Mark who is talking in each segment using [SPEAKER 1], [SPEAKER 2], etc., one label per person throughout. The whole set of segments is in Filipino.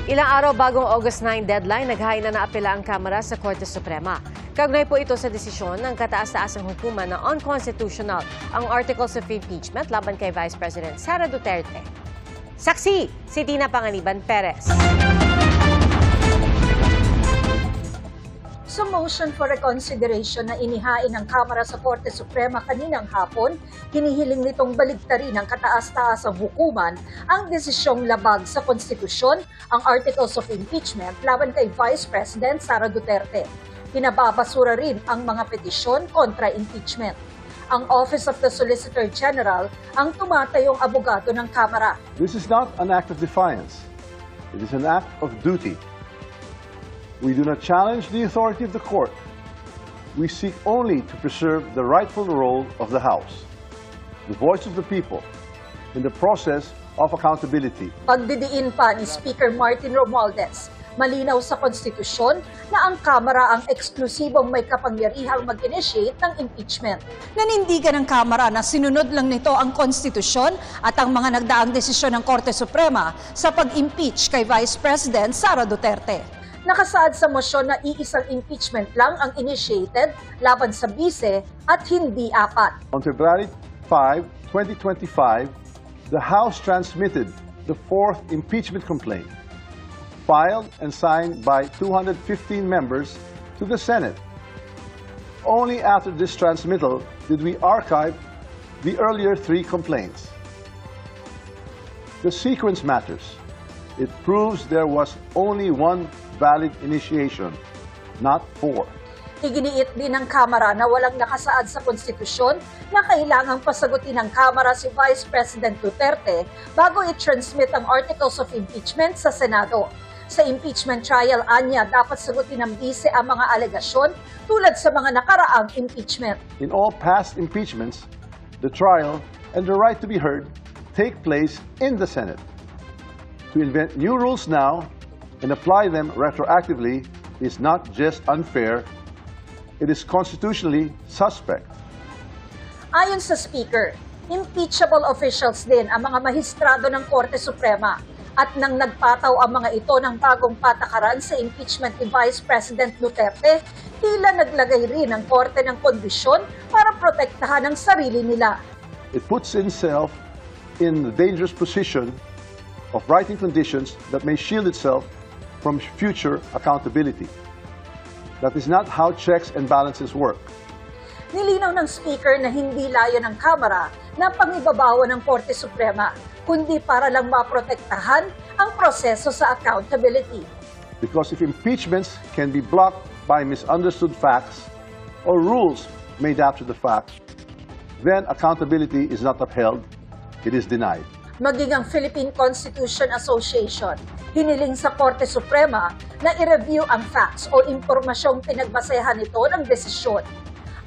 [SPEAKER 1] Ilang araw bagong August 9 deadline, naghain na naapela ang Kamara sa Korte Suprema. Kaugnay po ito sa desisyon ng kataas-taasang hukuman na unconstitutional ang Articles of Impeachment laban kay Vice President Sara Duterte. Saksi, si Tina Panganiban Perez.
[SPEAKER 2] Sa motion for reconsideration na inihain ng Kamara sa Korte Suprema kaninang hapon, hinihiling nitong baligtarin ng kataas-taasang hukuman ang desisyong labag sa konstitusyon, ang Articles of Impeachment laban kay Vice President Sara Duterte. Pinababasura rin ang mga petisyon kontra impeachment. Ang Office of the Solicitor General ang tumatayong abogado ng Kamara.
[SPEAKER 3] This is not an act of defiance. It is an act of duty. We do not challenge the authority of the court. We seek only to preserve the rightful role of the House, the voice of the people, in the process of accountability.
[SPEAKER 2] Pagdidiin pa ni Speaker Martin Romualdez, malinaw sa konstitusyon na ang Kamara ang eksklusibong may kapangyarihang mag-initiate ng impeachment. Nanindigan ng Kamara na sinunod lang nito ang konstitusyon at ang mga nagdaang desisyon ng Korte Suprema sa pag-impeach kay Vice President Sara Duterte. Nakasaad sa mosyon na iisang impeachment lang ang initiated laban sa bise at hindi apat.
[SPEAKER 3] On February 5, 2025, the House transmitted the fourth impeachment complaint, filed and signed by 215 members to the Senate. Only after this transmittal did we archive the earlier three complaints. The sequence matters. It proves there was only one valid initiation, not four.
[SPEAKER 2] Iginiit din ng Kamara na walang nakasaad sa konstitusyon na kailangang pasagutin ng Kamara si Vice President Duterte bago i-transmit ang Articles of Impeachment sa Senado. Sa impeachment trial, anya, dapat sagutin ng bise ang mga alegasyon tulad sa mga nakaraang impeachment.
[SPEAKER 3] In all past impeachments, the trial and the right to be heard take place in the Senate. To invent new rules now and apply them retroactively is not just unfair, it is constitutionally suspect.
[SPEAKER 2] Ayon sa Speaker, impeachable officials din ang mga mahistrado ng Korte Suprema at nang nagpataw ang mga ito ng bagong patakaran sa impeachment ni Vice President Duterte, tila naglagay rin ang Korte ng kondisyon para protektahan ang sarili nila.
[SPEAKER 3] It puts itself in the dangerous position of writing conditions that may shield itself from future accountability. That is not how checks and balances work.
[SPEAKER 2] Nilinaw ng Speaker na hindi layo ng Kamara na pangibabawan ng Korte Suprema, kundi para lang maprotektahan ang proseso sa accountability.
[SPEAKER 3] Because if impeachments can be blocked by misunderstood facts or rules made after the fact, then accountability is not upheld, it is denied.
[SPEAKER 2] Maging ang Philippine Constitution Association, hiniling sa Korte Suprema na i-review ang facts o impormasyong pinagbasehan nito ng desisyon.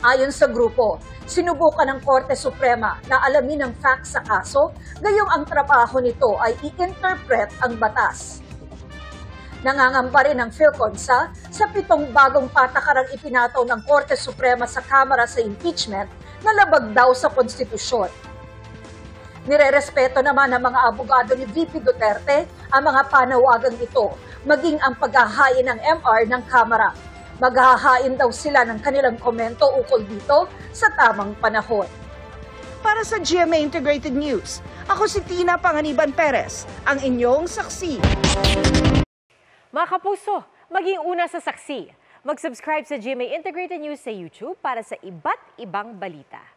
[SPEAKER 2] Ayon sa grupo, sinubukan ng Korte Suprema na alamin ang facts sa kaso, gayong ang trabaho nito ay i-interpret ang batas. Nangangamba rin ang PhilConsa sa 7 bagong patakarang ipinataw ng Korte Suprema sa Kamara sa impeachment na labag daw sa konstitusyon. Nirerespeto naman ng mga abogado ni VP Duterte ang mga panawagang ito, maging ang paghahain ng MR ng Kamara. Maghahain daw sila ng kanilang komento ukol dito sa tamang panahon. Para sa GMA Integrated News, ako si Tina Panganiban Perez, ang inyong saksi.
[SPEAKER 1] Mga kapuso, maging una sa saksi. Mag-subscribe sa GMA Integrated News sa YouTube para sa iba't ibang balita.